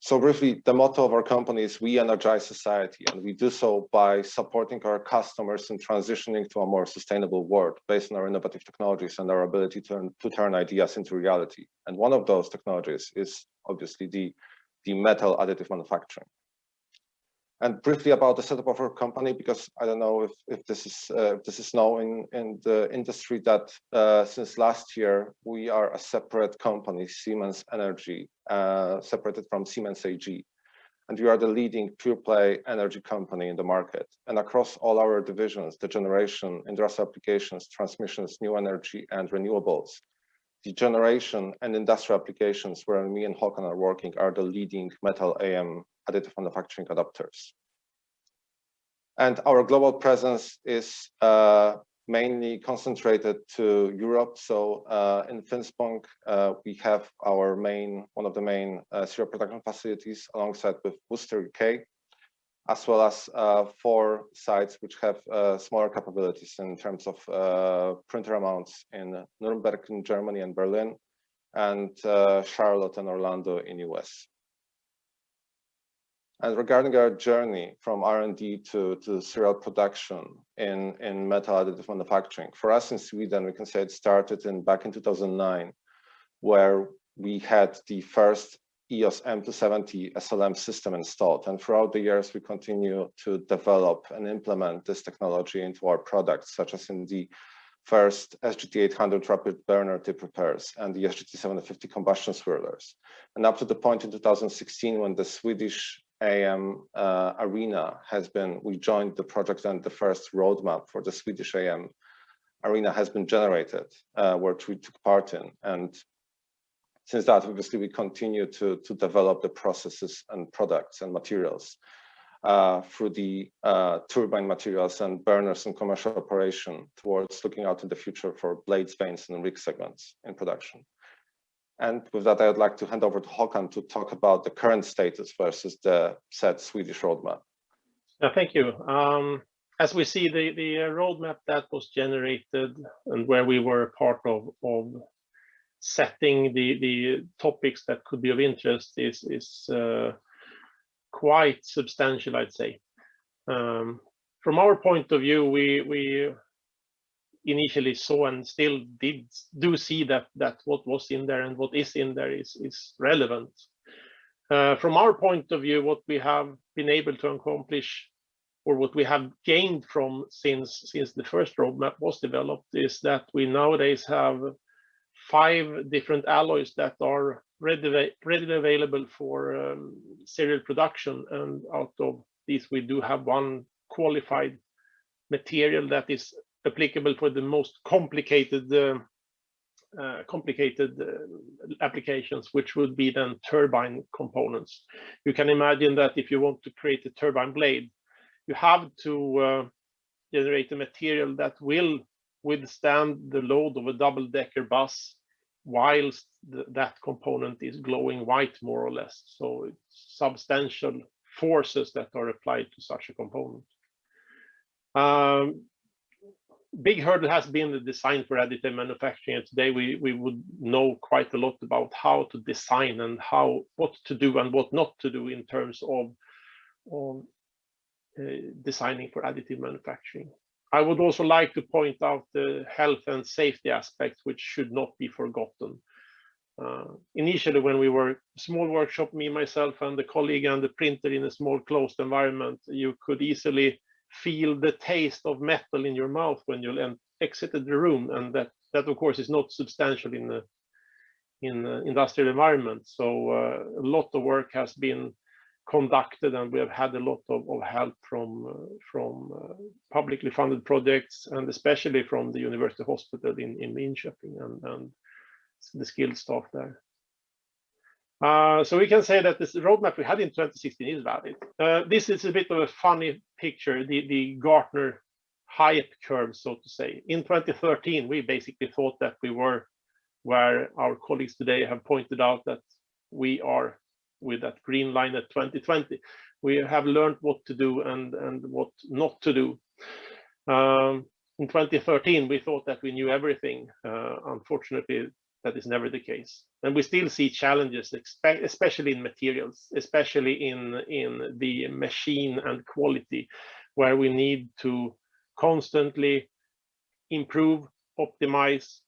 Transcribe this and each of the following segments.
So briefly, the motto of our company is we energize society, and we do so by supporting our customers in transitioning to a more sustainable world based on our innovative technologies and our ability to turn ideas into reality. And one of those technologies is obviously the metal additive manufacturing. And briefly about the setup of our company, because I don't know if this is known in the industry, that since last year we are a separate company, Siemens Energy, separated from Siemens AG, and we are the leading pure-play energy company in the market. And across all our divisions, the generation, industrial applications, transmissions, new energy, and renewables, the generation and industrial applications where me and Håkan are working are the leading metal AM additive manufacturing adapters. And our global presence is mainly concentrated to Europe. So in Finspång, we have one of the main serial production facilities alongside with Worcester, UK, as well as 4 sites which have smaller capabilities in terms of printer amounts in Nuremberg in Germany and Berlin, and Charlotte and Orlando in US. And regarding our journey from R&D to serial production in metal additive manufacturing, for us in Sweden, we can say it started back in 2009, where we had the first EOS M270 SLM system installed. And throughout the years, we continue to develop and implement this technology into our products, such as in the first SGT-800 rapid burner tip repairs and the SGT-750 combustion swirlers. And up to the point in 2016, when the Swedish AM arena we joined the project, and the first roadmap for the Swedish AM arena has been generated, which we took part in. And since that, obviously, we continue to develop the processes and products and materials through the turbine materials and burners and commercial operation towards looking out in the future for blades, vanes, and rig segments in production. And with that, I would like to hand over to Håkan to talk about the current status versus the set Swedish roadmap. Thank you. As we see, the roadmap that was generated and where we were part of setting the topics that could be of interest is quite substantial, I'd say. From our point of view, we initially saw and still do see that what was in there and what is in there is relevant. From our point of view, what we have been able to accomplish, or what we have gained from since the first roadmap was developed, is that we nowadays have 5 different alloys that are readily available for serial production, and out of these we do have 1 qualified material that is applicable for the most complicated applications, which would be then turbine components. You can imagine that if you want to create a turbine blade, you have to generate a material that will withstand the load of a double-decker bus whilst that component is glowing white, more or less. So it's substantial forces that are applied to such a component. Big hurdle has been the design for additive manufacturing, and today we would know quite a lot about how to design and what to do and what not to do in terms of designing for additive manufacturing. I would also like to point out the health and safety aspects, which should not be forgotten. Initially, when we were a small workshop, me, myself, and the colleague and the printer in a small closed environment, you could easily feel the taste of metal in your mouth when you exited the room, and that of course is not substantial in the industrial environment. So a lot of work has been conducted, and we have had a lot of help from publicly funded projects, and especially from the University Hospital in Linköping and the skilled staff there. So we can say that this roadmap we had in 2016 is valid. This is a bit of a funny picture, the Gartner hype curve, so to say. In 2013, we basically thought that we were where our colleagues today have pointed out that we are with that green line at 2020. We have learned what to do and what not to do. In 2013, we thought that we knew everything. Unfortunately, that is never the case. And we still see challenges, especially in materials, especially in the machine and quality, where we need to constantly improve, optimize,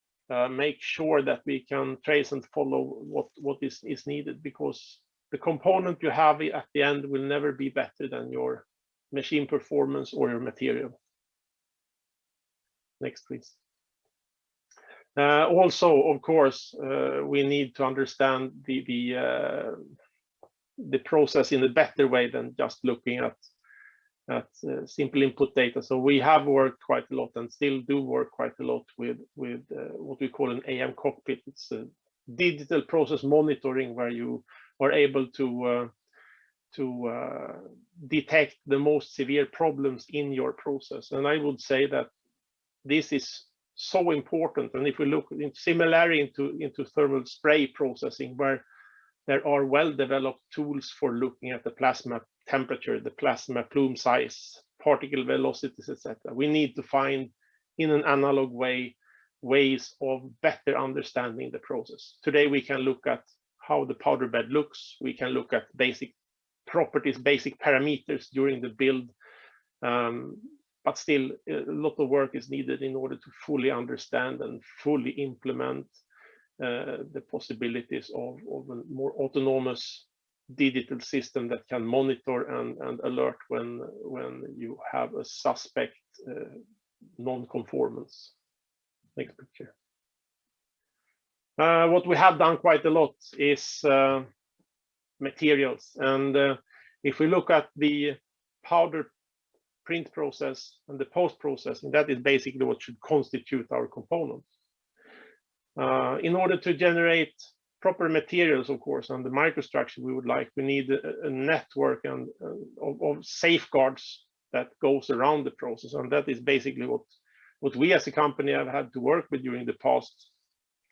make sure that we can trace and follow what is needed, because the component you have at the end will never be better than your machine performance or your material. Next, please. Also, of course, we need to understand the process in a better way than just looking at simple input data. So we have worked quite a lot and still do work quite a lot with what we call an AM cockpit. It's a digital process monitoring where you are able to detect the most severe problems in your process. And I would say that this is so important. And if we look similarly into thermal spray processing, where there are well-developed tools for looking at the plasma temperature, the plasma plume size, particle velocities, etc. We need to find, in an analog way, ways of better understanding the process. Today, we can look at how the powder bed looks. We can look at basic properties, basic parameters during the build. But still, a lot of work is needed in order to fully understand and fully implement the possibilities of a more autonomous digital system that can monitor and alert when you have a suspect non-conformance. Next picture. What we have done quite a lot is materials. And if we look at the powder print process and the post-processing, that is basically what should constitute our components. In order to generate proper materials, of course, and the microstructure we need a network and of safeguards that goes around the process. And that is basically what we as a company have had to work with during the past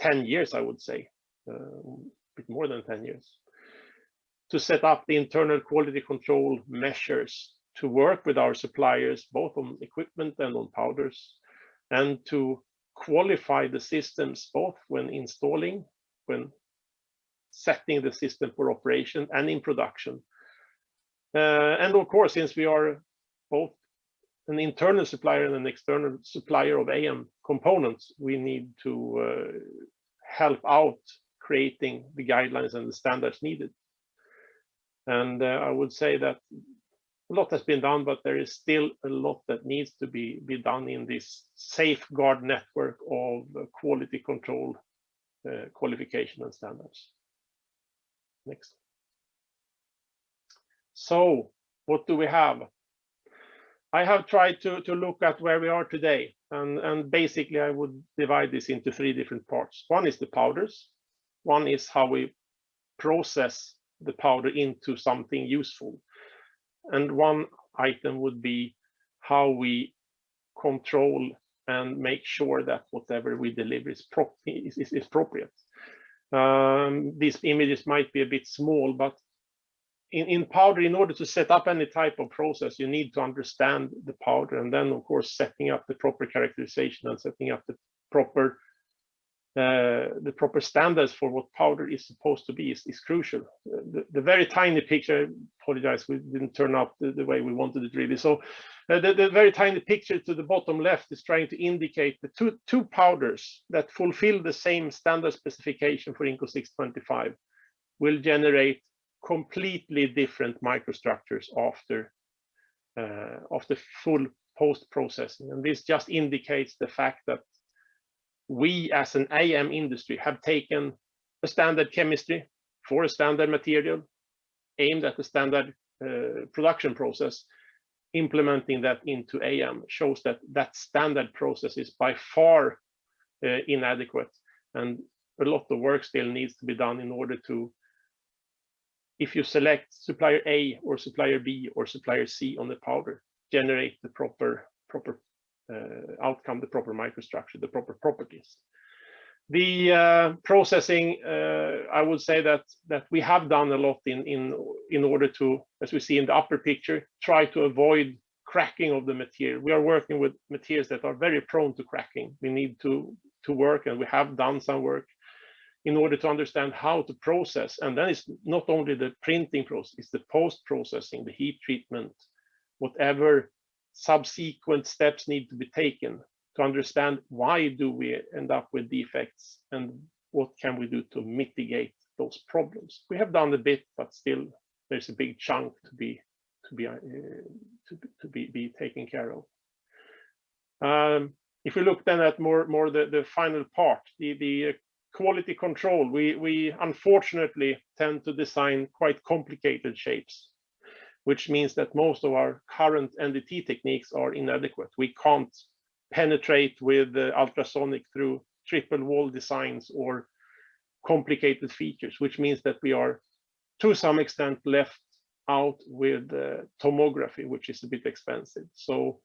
10 years, I would say, a bit more than 10 years, to set up the internal quality control measures, to work with our suppliers, both on equipment and on powders, and to qualify the systems, both when installing, when setting the system for operation, and in production. And of course, since we are both an internal supplier and an external supplier of AM components, we need to help out creating the guidelines and the standards needed. And I would say that a lot has been done, but there is still a lot that needs to be done in this safeguard network of quality control, qualification, and standards. Next. So what do we have? I have tried to look at where we are today, and basically I would divide this into 3 different parts. One is the powders. One is how we process the powder into something useful. And one item would be how we control and make sure that whatever we deliver is appropriate. These images might be a bit small, but in powder, in order to set up any type of process, you need to understand the powder, and then of course setting up the proper characterization and setting up the proper standards for what powder is supposed to be is crucial. The very tiny picture, I apologize, we didn't turn up the way we wanted it really. So the very tiny picture to the bottom left is trying to indicate the two powders that fulfill the same standard specification for INCO 625 will generate completely different microstructures after full post-processing. And this just indicates the fact that we as an AM industry have taken a standard chemistry for a standard material aimed at the standard production process. Implementing that into AM shows that standard process is by far inadequate, and a lot of work still needs to be done in order to, if you select supplier A or supplier B or supplier C on the powder, generate the proper outcome, the proper microstructure, the proper properties. The processing, I would say that we have done a lot in order to, as we see in the upper picture, try to avoid cracking of the material. We are working with materials that are very prone to cracking. We need to work, and we have done some work in order to understand how to process. And then it's not only the printing process, it's the post-processing, the heat treatment, whatever subsequent steps need to be taken to understand why do we end up with defects and what can we do to mitigate those problems. We have done a bit, but still there's a big chunk to be taken care of. If we look then at more the final part, the quality control, we unfortunately tend to design quite complicated shapes, which means that most of our current NDT techniques are inadequate. We can't penetrate with ultrasonic through triple wall designs or complicated features, which means that we are to some extent left out with tomography, which is a bit expensive. So,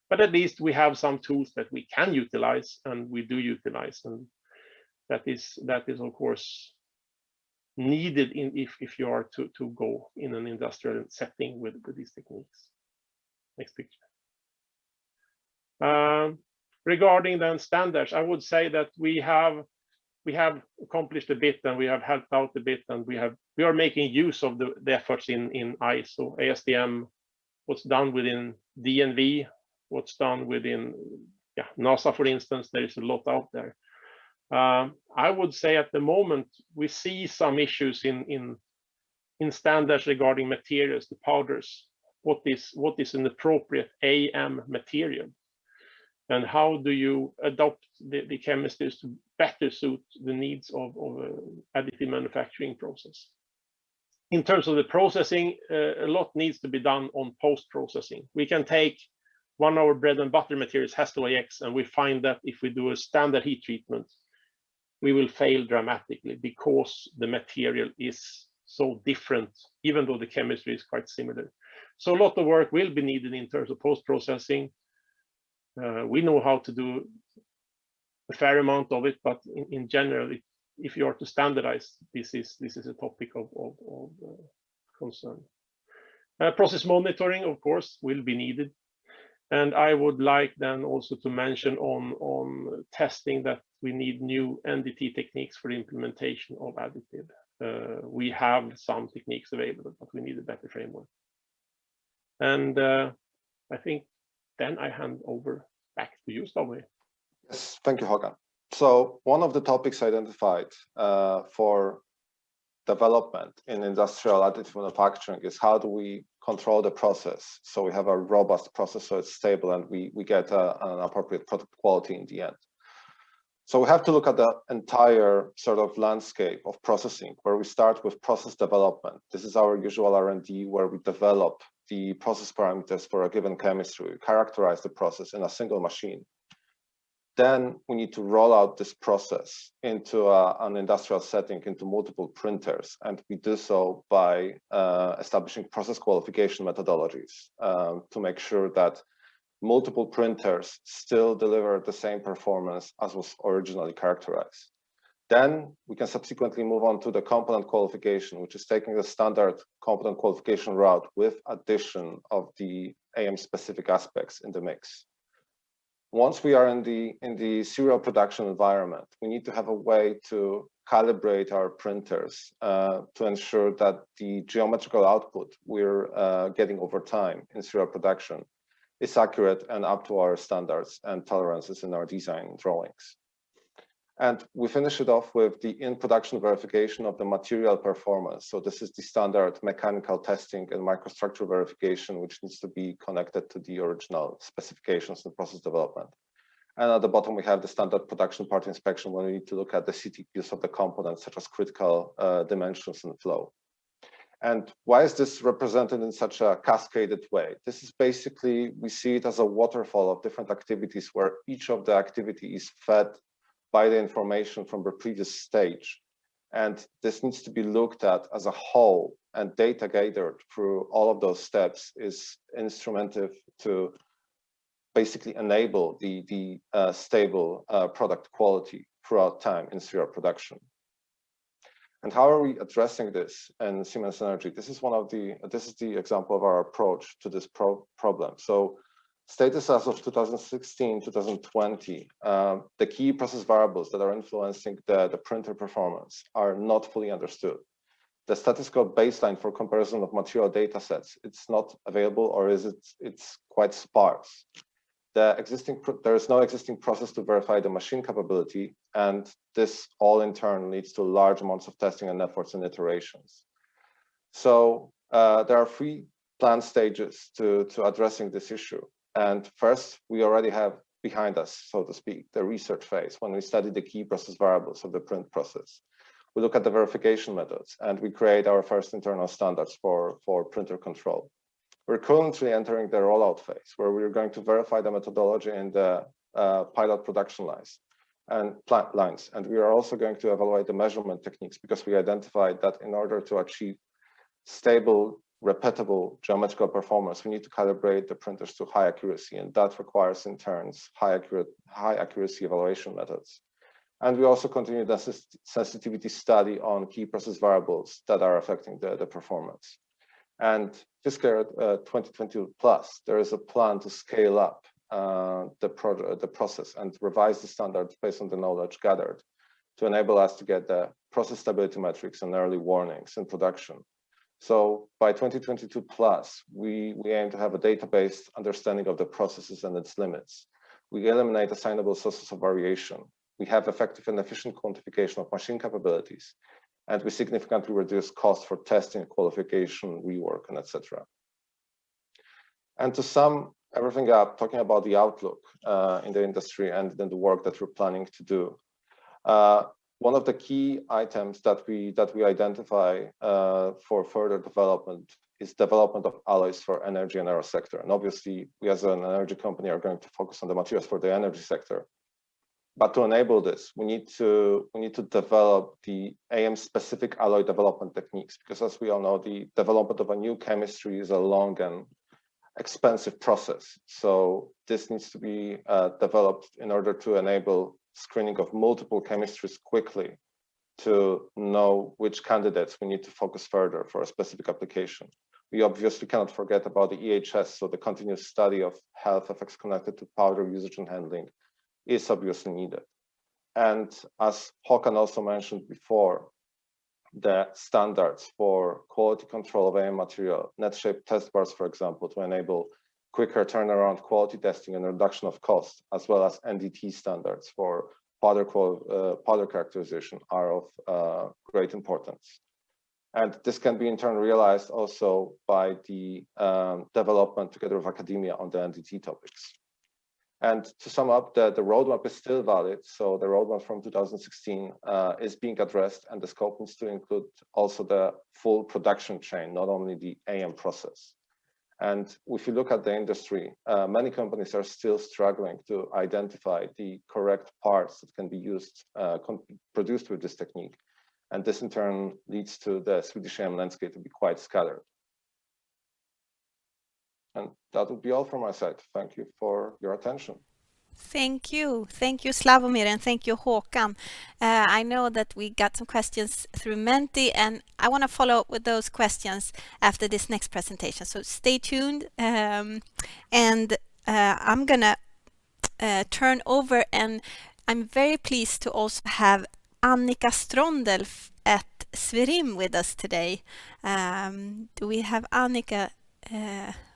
but at least we have some tools that we can utilize, and we do utilize, and that is of course needed if you are to go in an industrial setting with these techniques. Next picture. Regarding then standards, I would say that we have accomplished a bit, and we have helped out a bit, and we are making use of the efforts in ISO, ASTM, what's done within DNV, what's done within NASA, for instance. There is a lot out there. I would say at the moment we see some issues in standards regarding materials, the powders. What is an appropriate AM material, and how do you adopt the chemistries to better suit the needs of additive manufacturing process? In terms of the processing, a lot needs to be done on post-processing. We can take one of our bread and butter materials, Hasto AX, and we find that if we do a standard heat treatment, we will fail dramatically because the material is so different, even though the chemistry is quite similar. So a lot of work will be needed in terms of post-processing. We know how to do a fair amount of it, but in general, if you are to standardize, this is a topic of concern. Process monitoring, of course, will be needed. And I would like then also to mention on testing that we need new NDT techniques for implementation of additive. We have some techniques available, but we need a better framework. And I think then I hand over back to you, Slawomir. Yes, thank you, Håkan. So one of the topics identified for development in industrial additive manufacturing is how do we control the process so we have a robust process so it's stable and we get an appropriate product quality in the end. So we have to look at the entire sort of landscape of processing, where we start with process development. This is our usual R&D, where we develop the process parameters for a given chemistry, we characterize the process in a single machine. Then we need to roll out this process into an industrial setting, into multiple printers, and we do so by establishing process qualification methodologies to make sure that multiple printers still deliver the same performance as was originally characterized. Then we can subsequently move on to the component qualification, which is taking the standard component qualification route with addition of the AM-specific aspects in the mix. Once we are in the serial production environment, we need to have a way to calibrate our printers to ensure that the geometrical output we're getting over time in serial production is accurate and up to our standards and tolerances in our design drawings. And we finish it off with the in-production verification of the material performance. So this is the standard mechanical testing and microstructure verification, which needs to be connected to the original specifications and process development. And at the bottom, we have the standard production part inspection, when we need to look at the CTQs of the components, such as critical dimensions and flow. And why is this represented in such a cascaded way? This is basically, we see it as a waterfall of different activities where each of the activity is fed by the information from the previous stage. And this needs to be looked at as a whole, and data gathered through all of those steps is instrumental to basically enable the stable product quality throughout time in serial production. And how are we addressing this in Siemens Energy? This is the example of our approach to this problem. So Status as of 2016, 2020, the key process variables that are influencing the printer performance are not fully understood. The statistical baseline for comparison of material data sets, it's not available, or it's quite sparse. There is no existing process to verify the machine capability, and this all in turn leads to large amounts of testing and efforts and iterations. So there are 3 planned stages to addressing this issue. And first, we already have behind us, so to speak, the research phase, when we study the key process variables of the print process. We look at the verification methods, and we create our first internal standards for printer control. We're currently entering the rollout phase, where we're going to verify the methodology in the pilot production lines, and we are also going to evaluate the measurement techniques, because we identified that in order to achieve stable, repeatable geometrical performance, we need to calibrate the printers to high accuracy, and that requires in turn high accuracy evaluation methods. And we also continue the sensitivity study on key process variables that are affecting the performance. And fiscal year 2022 plus, there is a plan to scale up the process and revise the standards based on the knowledge gathered to enable us to get the process stability metrics and early warnings in production. So by 2022 plus, we aim to have a database understanding of the processes and its limits. We eliminate assignable sources of variation. We have effective and efficient quantification of machine capabilities, and we significantly reduce costs for testing, qualification, rework, and etc. And to sum everything up, talking about the outlook in the industry and then the work that we're planning to do. One of the key items that we identify for further development is development of alloys for energy and aero sector. And obviously, we as an energy company are going to focus on the materials for the energy sector. But to enable this, we need to develop the AM-specific alloy development techniques, because as we all know, the development of a new chemistry is a long and expensive process. So this needs to be developed in order to enable screening of multiple chemistries quickly to know which candidates we need to focus further for a specific application. We obviously cannot forget about the EHS, so the continuous study of health effects connected to powder usage and handling is obviously needed. And as Håkan also mentioned before, the standards for quality control of AM material, net shape test bars, for example, to enable quicker turnaround quality testing and reduction of cost, as well as NDT standards for powder characterization are of great importance. And this can be in turn realized also by the development together with academia on the NDT topics. And to sum up, the roadmap is still valid. So the roadmap from 2016 is being addressed, and the scope needs to include also the full production chain, not only the AM process. And if you look at the industry, many companies are still struggling to identify the correct parts that can be used, produced with this technique. And this in turn leads to the Swedish AM landscape to be quite scattered. And that would be all from my side. Thank you for your attention. Thank you, Slawomir, and thank you, Håkan. I know that we got some questions through Menti, and I want to follow up with those questions after this next presentation. So stay tuned, and I'm gonna turn over, and I'm very pleased to also have Annika Strondl at Swerim with us today. Do we have Annika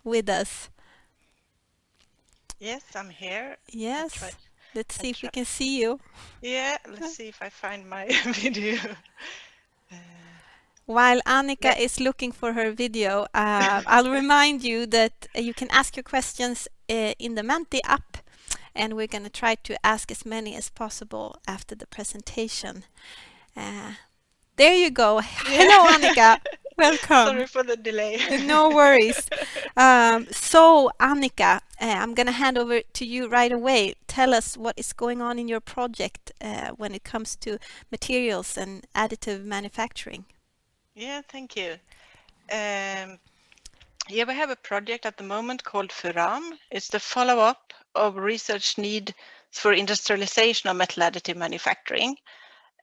with us? Yes, I'm here. Yes. Let's see if we can see you. Yeah, let's see if I find my video. While Annika is looking for her video, I'll remind you that you can ask your questions in the Menti app, and we're going to try to ask as many as possible after the presentation. There you go. Hello, Annika. Welcome. Sorry for the delay. No worries. So, Annika, I'm going to hand over to you right away. Tell us what is going on in your project when it comes to materials and additive manufacturing. Yeah, thank you. Yeah, we have a project at the moment called Swerim. It's the follow-up of research need for industrialization of metal additive manufacturing.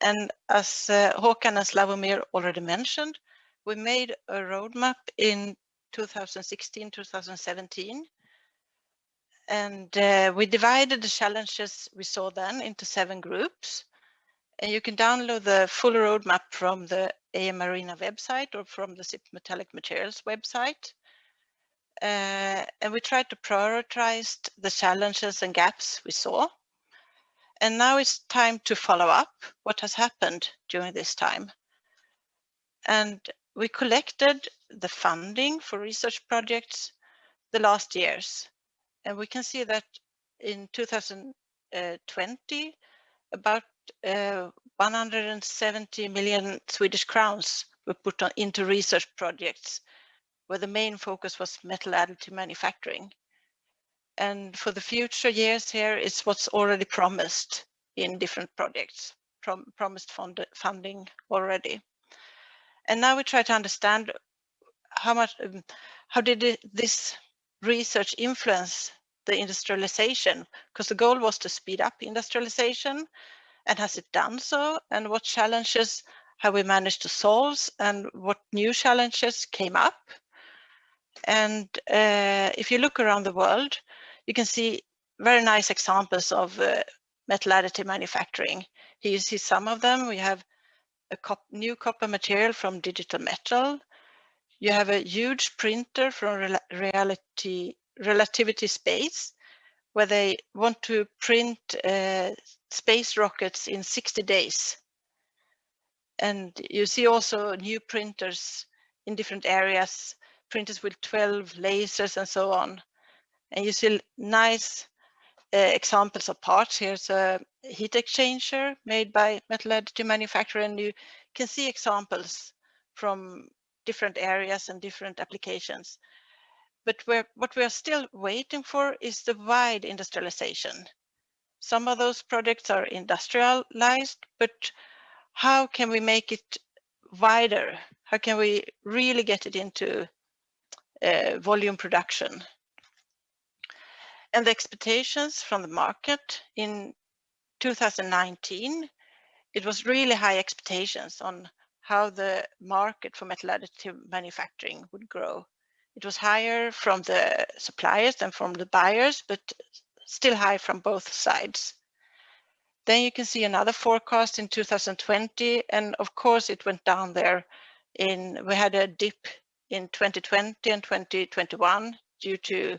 And as Håkan and Slawomir already mentioned, we made a roadmap in 2016-2017. And we divided the challenges we saw then into 7 groups. And you can download the full roadmap from the AM Arena website or from the SIP Metallic Materials website. And we tried to prioritize the challenges and gaps we saw. And now it's time to follow up what has happened during this time. And we collected the funding for research projects the last years. And we can see that in 2020, about 170 million Swedish crowns were put into research projects where the main focus was metal additive manufacturing. And for the future years here is what's already promised in different projects, promised funding already. And now we try to understand how did this research influence the industrialization? Because the goal was to speed up industrialization, and has it done so? And what challenges have we managed to solve, and what new challenges came up? And if you look around the world, you can see very nice examples of metal additive manufacturing. Here you see some of them. We have a new copper material from Digital Metal. You have a huge printer from Relativity Space, where they want to print space rockets in 60 days. And you see also new printers in different areas, printers with 12 lasers and so on. And you see nice examples of parts. Here's a heat exchanger made by metal additive manufacturer, and you can see examples from different areas and different applications. But what we are still waiting for is the wide industrialization. Some of those projects are industrialized, but how can we make it wider? How can we really get it into volume production? And the expectations from the market in 2019, it was really high expectations on how the market for metal additive manufacturing would grow. It was higher from the suppliers than from the buyers, but still high from both sides. Then you can see another forecast in 2020, and of course it went down there. We had a dip in 2020 and 2021 due to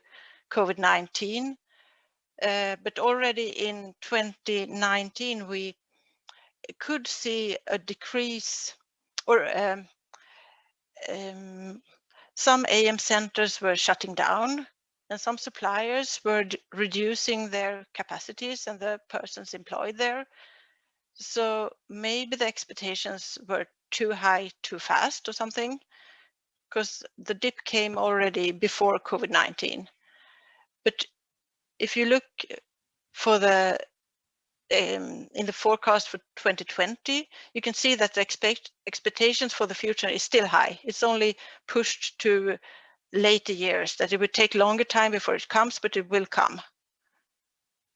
COVID-19. But already in 2019, we could see a decrease, or some AM centers were shutting down, and some suppliers were reducing their capacities and the persons employed there. So maybe the expectations were too high too fast or something, because the dip came already before COVID-19. But if you look for the in the forecast for 2020, you can see that the expectations for the future is still high. It's only pushed to later years, that it would take longer time before it comes, but it will come.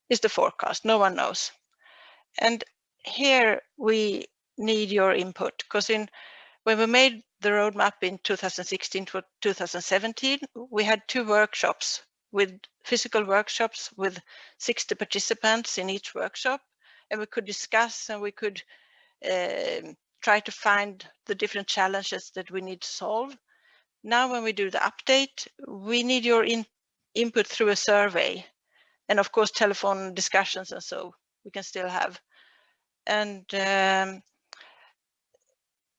Is the forecast. No one knows. And here we need your input, because when we made the roadmap in 2016 to 2017, we had 2 workshops, with physical workshops with 60 participants in each workshop, and we could discuss and we could try to find the different challenges that we need to solve. Now when we do the update, we need your input through a survey, and of course telephone discussions, and so we can still have. And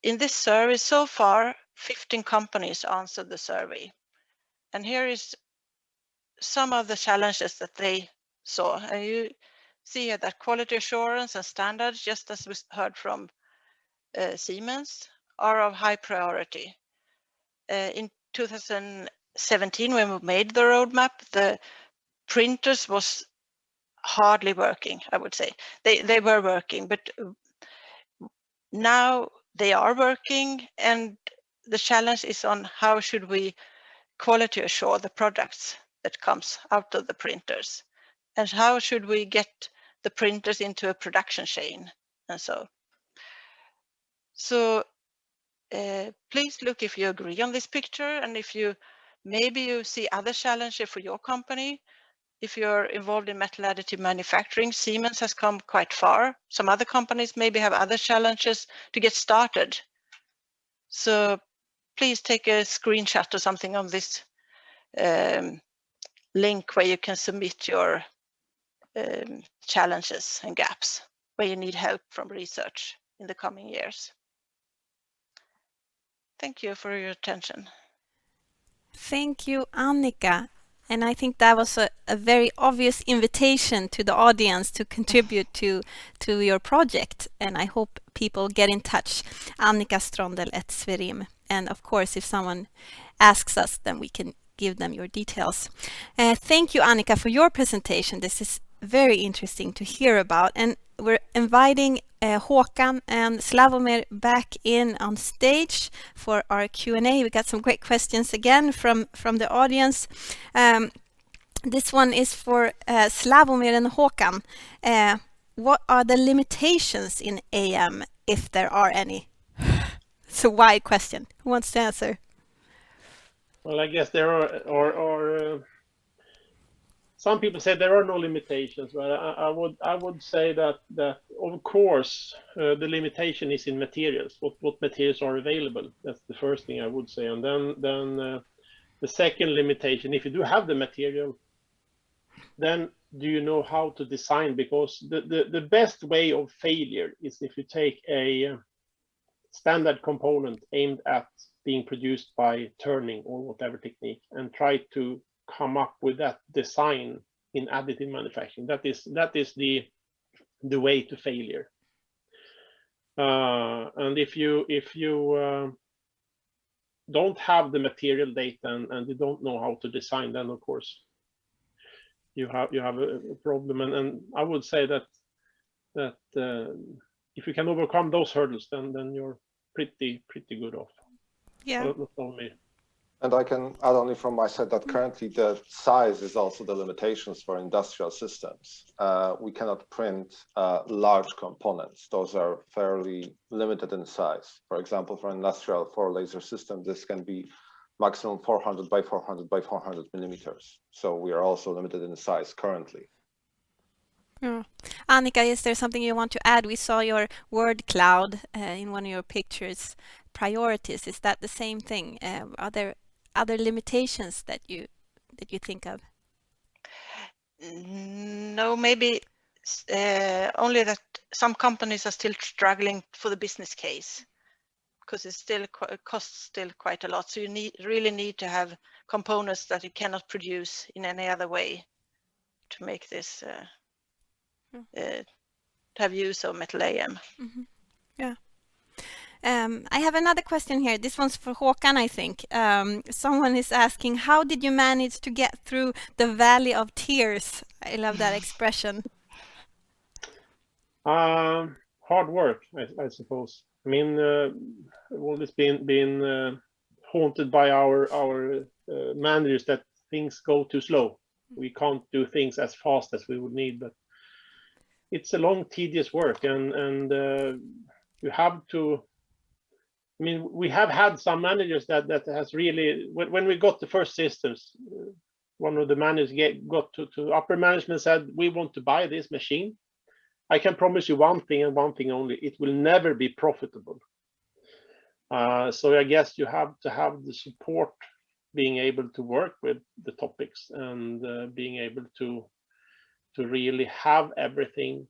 in this survey so far, 15 companies answered the survey. And here is some of the challenges that they saw. And you see here that quality assurance and standards, just as we heard from Siemens, are of high priority. In 2017, when we made the roadmap, the printers was hardly working, I would say. They were working, but now they are working, and the challenge is on how should we quality assure the products that comes out of the printers, and how should we get the printers into a production chain, and so please look if you agree on this picture, and if you maybe you see other challenges for your company, if you're involved in metal additive manufacturing, Siemens has come quite far. Some other companies maybe have other challenges to get started. So please take a screenshot or something of this link where you can submit your challenges and gaps where you need help from research in the coming years. Thank you for your attention. Thank you, Annika. And I think that was a very obvious invitation to the audience to contribute to your project. And I hope people get in touch. Annika Strondl at Swerim. And of course, if someone asks us, then we can give them your details. Thank you, Annika, for your presentation. This is very interesting to hear about. And we're inviting Håkan and Slawomir back in on stage for our Q&A. We got some great questions again from the audience. This one is for Slawomir and Håkan. What are the limitations in AM, if there are any? It's a wide question. Who wants to answer? Well, I guess there are some people say there are no limitations, but I would say that of course the limitation is in materials. What materials are available? That's the first thing I would say, and then the second limitation, if you do have the material, then do you know how to design? Because the best way of failure is if you take a standard component aimed at being produced by turning or whatever technique and try to come up with that design in additive manufacturing. That is the way to failure. And if you don't have the material data and you don't know how to design, then of course you have a problem. And I would say that if you can overcome those hurdles, then you're pretty good off. Yeah. And I can add only from my side that currently the size is also the limitations for industrial systems. We cannot print large components. Those are fairly limited in size. For example, for industrial 4-laser system, this can be maximum 400 by 400 by 400 millimeters. So we are also limited in size currently. Yeah. Annika, is there something you want to add? We saw your word cloud in one of your pictures. Priorities, is that the same thing? Are there other limitations that you think of? No, maybe only that some companies are still struggling for the business case because it still costs still quite a lot. So you really need to have components that you cannot produce in any other way to make this to have use of metal AM. Mm-hmm. Yeah. I have another question here. This one's for Håkan, I think. Someone is asking, how did you manage to get through the Valley of Tears? I love that expression. Hard work, I suppose. I mean, I've always been haunted by our managers that things go too slow. We can't do things as fast as we would need, but it's a long, tedious work, and you have to. I mean, we have had some managers that has really, when we got the first systems, one of the managers got to upper management, said, we want to buy this machine. I can promise you one thing and one thing only, it will never be profitable. So I guess you have to have the support, being able to work with the topics and being able to really have everything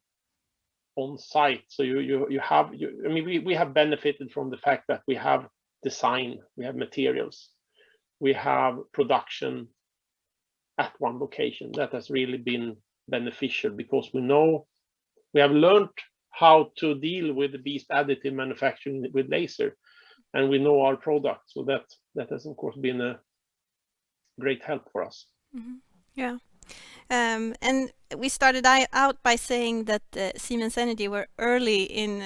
on site. So I mean, we have benefited from the fact that we have design, we have materials, we have production at one location. That has really been beneficial because we have learned how to deal with the beast additive manufacturing with laser, and we know our product. So that has of course been a great help for us. Mm-hmm. Yeah. And we started out by saying that Siemens Energy were early in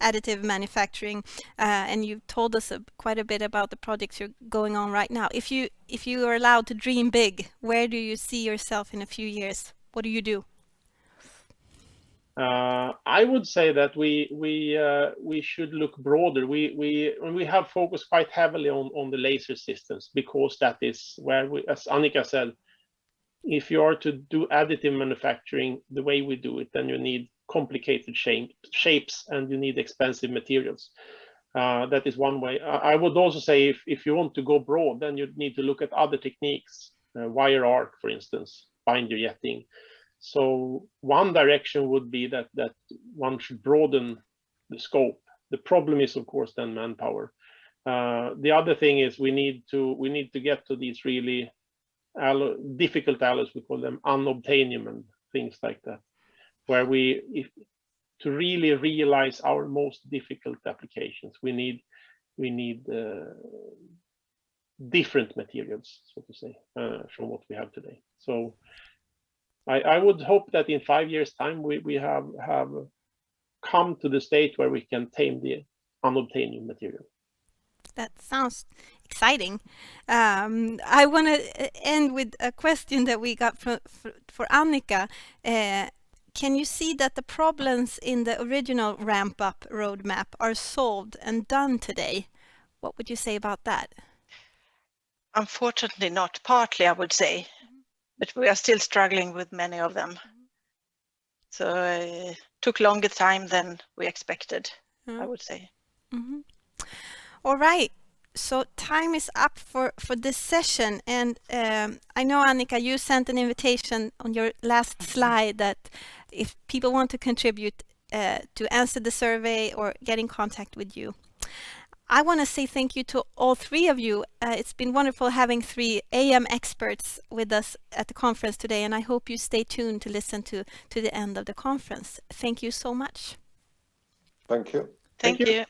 additive manufacturing, and you told us quite a bit about the projects you're going on right now. If you are allowed to dream big, where do you see yourself in a few years? What do you do? I would say that we should look broader. We have focused quite heavily on the laser systems because that is where as Annika said, if you are to do additive manufacturing the way we do it, then you need complicated shapes and you need expensive materials. That is one way. I would also say if you want to go broad, then you need to look at other techniques, wire arc, for instance, binder jetting. So one direction would be that one should broaden the scope. The problem is, of course, then manpower. The other thing is we need to get to these really difficult alloys, we call them unobtainium and things like that, where to really realize our most difficult applications, we need different materials, so to say, from what we have today. So I would hope that in 5 years' time we have come to the state where we can tame the unobtainium material. That sounds exciting. I want to end with a question that we got for Annika. Can you see that the problems in the original ramp-up roadmap are solved and done today? What would you say about that? Unfortunately not. Partly, I would say, but we are still struggling with many of them. So it took longer time than we expected, I would say. Mm-hmm. All right. So time is up for this session. And I know, Annika, you sent an invitation on your last slide that if people want to contribute to answer the survey or get in contact with you. I want to say thank you to all three of you. It's been wonderful having 3 AM experts with us at the conference today, and I hope you stay tuned to listen to the end of the conference. Thank you so much. Thank you. Thank you.